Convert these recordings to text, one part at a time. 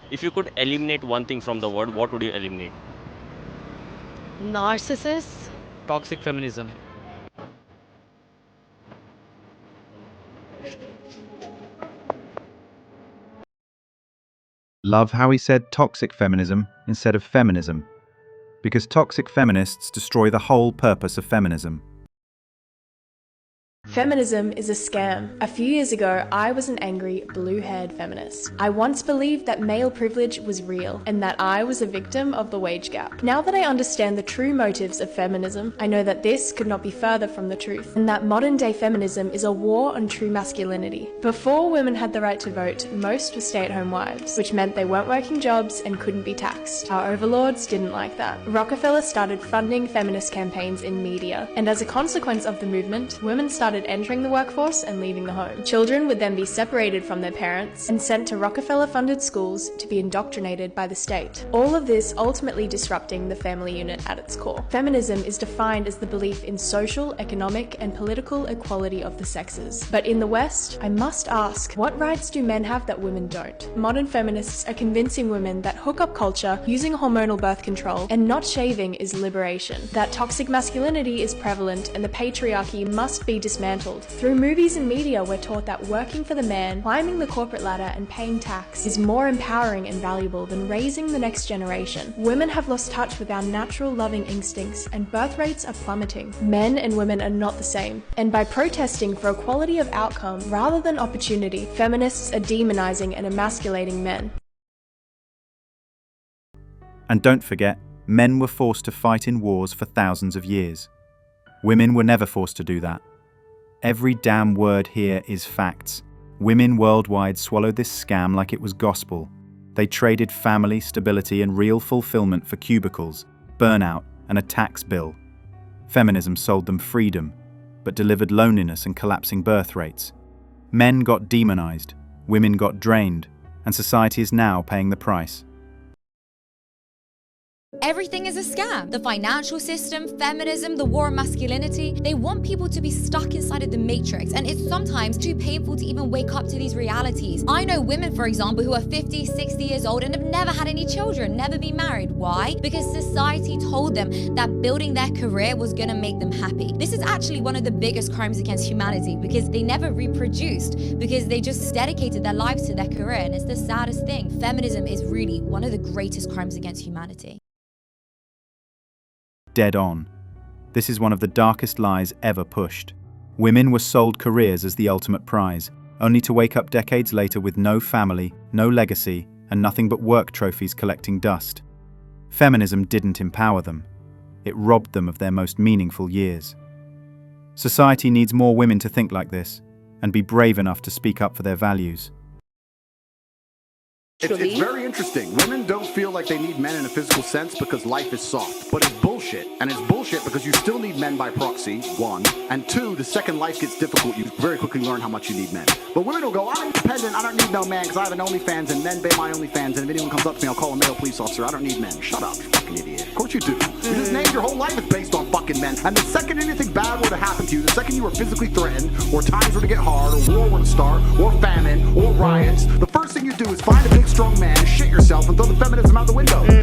If you could eliminate one thing from the world, what would you eliminate? Narcissists? Toxic feminism. Love how he said toxic feminism instead of feminism, because toxic feminists destroy the whole purpose of feminism. Feminism is a scam. A few years ago, I was an angry, blue-haired feminist. I once believed that male privilege was real and that I was a victim of the wage gap. Now that I understand the true motives of feminism, I know that this could not be further from the truth, and that modern-day feminism is a war on true masculinity. Before women had the right to vote, most were stay-at-home wives, which meant they weren't working jobs and couldn't be taxed. Our overlords didn't like that. Rockefeller started funding feminist campaigns in media, and as a consequence of the movement, women started entering the workforce and leaving the home. Children would then be separated from their parents and sent to Rockefeller-funded schools to be indoctrinated by the state. All of this ultimately disrupting the family unit at its core. Feminism is defined as the belief in social, economic, and political equality of the sexes. But in the West, I must ask, what rights do men have that women don't? Modern feminists are convincing women that hookup culture, using hormonal birth control, and not shaving is liberation. That toxic masculinity is prevalent and the patriarchy must be dismantled. Through movies and media, we're taught that working for the man, climbing the corporate ladder, and paying tax is more empowering and valuable than raising the next generation. Women have lost touch with our natural loving instincts, and birth rates are plummeting. Men and women are not the same. And by protesting for equality of outcome rather than opportunity, feminists are demonizing and emasculating men. And don't forget, men were forced to fight in wars for thousands of years. Women were never forced to do that. Every damn word here is facts. Women worldwide swallowed this scam like it was gospel. They traded family, stability, and real fulfillment for cubicles, burnout, and a tax bill. Feminism sold them freedom, but delivered loneliness and collapsing birth rates. Men got demonized, women got drained, and society is now paying the price. Everything is a scam. The financial system, feminism, the war on masculinity. They want people to be stuck inside of the matrix, and it's sometimes too painful to even wake up to these realities. I know women, for example, who are 50, 60 years old and have never had any children, never been married. Why? Because society told them that building their career was gonna make them happy. This is actually one of the biggest crimes against humanity, because they never reproduced, because they just dedicated their lives to their career, and it's the saddest thing. Feminism is really one of the greatest crimes against humanity. Dead on. This is one of the darkest lies ever pushed. Women were sold careers as the ultimate prize, only to wake up decades later with no family, no legacy, and nothing but work trophies collecting dust. Feminism didn't empower them. It robbed them of their most meaningful years. Society needs more women to think like this and be brave enough to speak up for their values. It's very interesting. Women don't feel like they need men in a physical sense because life is soft. But it's bullshit. And it's bullshit because you still need men by proxy, one. And two, the second life gets difficult, you very quickly learn how much you need men. But women will go, I'm independent, I don't need no man because I have an OnlyFans and men pay my OnlyFans. And if anyone comes up to me, I'll call a male police officer. I don't need men. Shut up, you fucking idiot. Of course you do. You just named your whole life is based on fucking men. And the second anything bad were to happen to you, the second you were physically threatened, or times were to get hard, or war were to start, or famine, or riots, the first thing you do is find a big strong man, shit yourself, and throw the feminism out the window.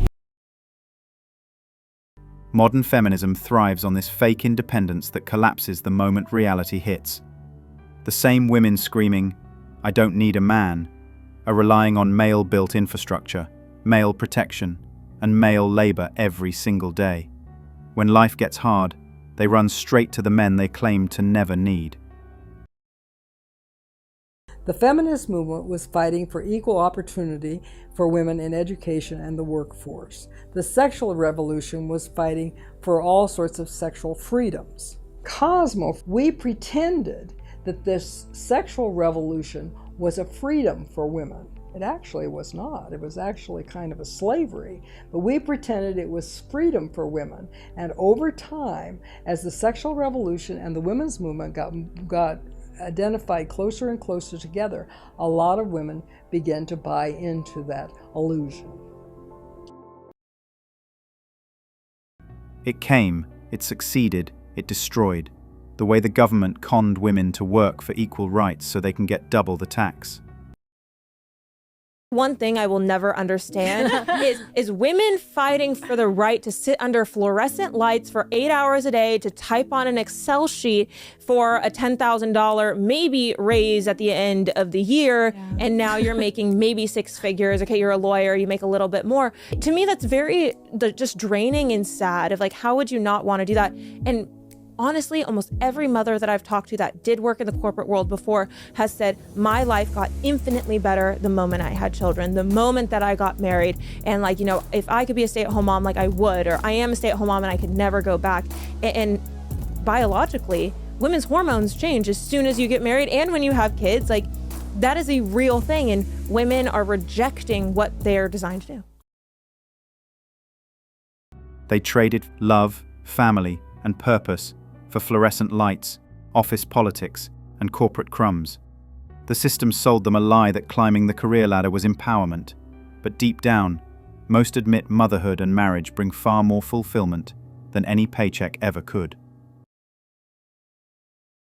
Modern feminism thrives on this fake independence that collapses the moment reality hits. The same women screaming, "I don't need a man," are relying on male-built infrastructure, male protection, and male labor every single day. When life gets hard, they run straight to the men they claim to never need. The feminist movement was fighting for equal opportunity for women in education and the workforce. The sexual revolution was fighting for all sorts of sexual freedoms. Cosmo, we pretended that this sexual revolution was a freedom for women. It actually was not. It was actually kind of a slavery. But we pretended it was freedom for women. And over time, as the sexual revolution and the women's movement got identified closer and closer together, a lot of women began to buy into that illusion. It came, it succeeded, it destroyed. The way the government conned women to work for equal rights so they can get double the tax. One thing I will never understand is women fighting for the right to sit under fluorescent lights for 8 hours a day to type on an Excel sheet for a $10,000 maybe raise at the end of the year. Yeah. And now you're making maybe 6 figures. Okay, you're a lawyer, you make a little bit more. To me, that's very just draining and sad of like, how would you not want to do that? And honestly, almost every mother that I've talked to that did work in the corporate world before has said, my life got infinitely better the moment I had children, the moment that I got married. And like, you know, if I could be a stay-at-home mom, like I would, or I am a stay-at-home mom and I could never go back. And biologically, women's hormones change as soon as you get married and when you have kids. Like, that is a real thing, and women are rejecting what they're designed to do. They traded love, family, and purpose for fluorescent lights, office politics, and corporate crumbs. The system sold them a lie that climbing the career ladder was empowerment, but deep down, most admit motherhood and marriage bring far more fulfillment than any paycheck ever could.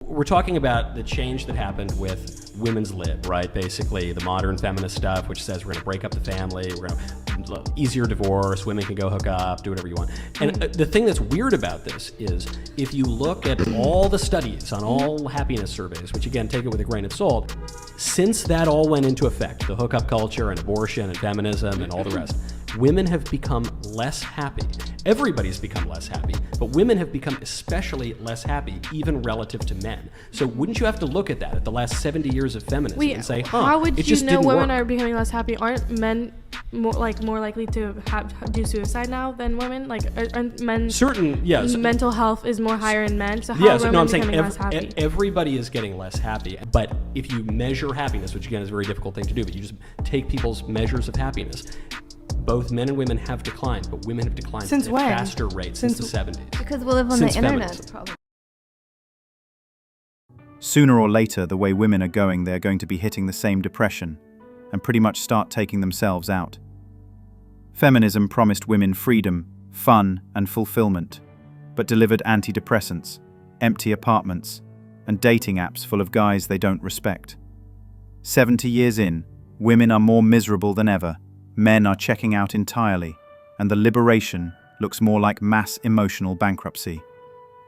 We're talking about the change that happened with women's lib, right? Basically, the modern feminist stuff, which says we're going to break up the family, we're going to easier divorce, women can go hook up, do whatever you want. And the thing that's weird about this is if you look at all the studies on all happiness surveys, which again, take it with a grain of salt, since that all went into effect, the hookup culture and abortion and feminism and all the rest, women have become less happy. Everybody's become less happy, but women have become especially less happy, even relative to men. So wouldn't you have to look at that, at the last 70 years of feminism, and say, how would it you just know didn't women work. are becoming less happy? Aren't men more likely to do suicide now than women? Like, aren't men mental health is more higher in men? So how are women becoming less happy? Everybody is getting less happy. But if you measure happiness, which again is a very difficult thing to do, but you just take people's measures of happiness, both men and women have declined, but women have declined since at when? a faster rate since the 70s. Because we live on the internet, probably. Sooner or later, the way women are going, they're going to be hitting the same depression and pretty much start taking themselves out. Feminism promised women freedom, fun, and fulfillment, but delivered antidepressants, empty apartments, and dating apps full of guys they don't respect. 70 years in, women are more miserable than ever. Men are checking out entirely, and the liberation looks more like mass emotional bankruptcy.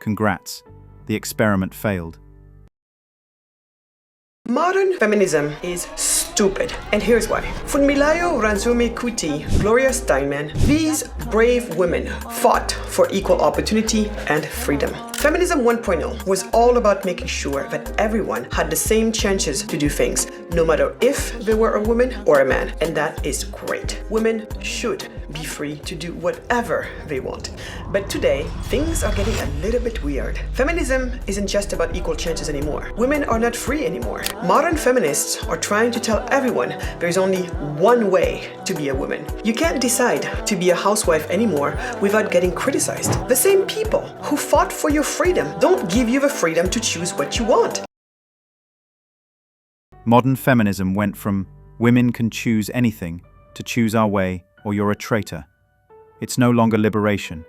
Congrats, the experiment failed. Modern feminism is stupid, and here's why. Funmilayo Ransome Kuti, Gloria Steinman, these brave women fought for equal opportunity and freedom. Feminism 1.0 was all about making sure that everyone had the same chances to do things, no matter if they were a woman or a man, and that is great. Women should be free to do whatever they want. But today, things are getting a little bit weird. Feminism isn't just about equal chances anymore. Women are not free anymore. Modern feminists are trying to tell everyone there's only one way to be a woman. You can't decide to be a housewife anymore without getting criticized. The same people who fought for your freedom don't give you the freedom to choose what you want. Modern feminism went from women can choose anything to choose our way or you're a traitor. It's no longer liberation.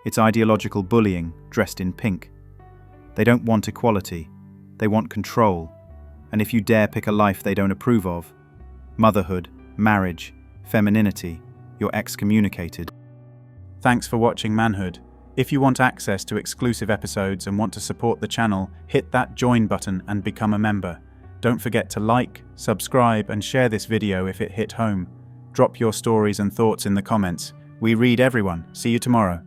It's ideological bullying dressed in pink. They don't want equality. They want control. And if you dare pick a life they don't approve of, motherhood, marriage, femininity, you're excommunicated. Thanks for watching Manhood. If you want access to exclusive episodes and want to support the channel, hit that join button and become a member. Don't forget to like, subscribe, and share this video if it hit home. Drop your stories and thoughts in the comments. We read everyone. See you tomorrow.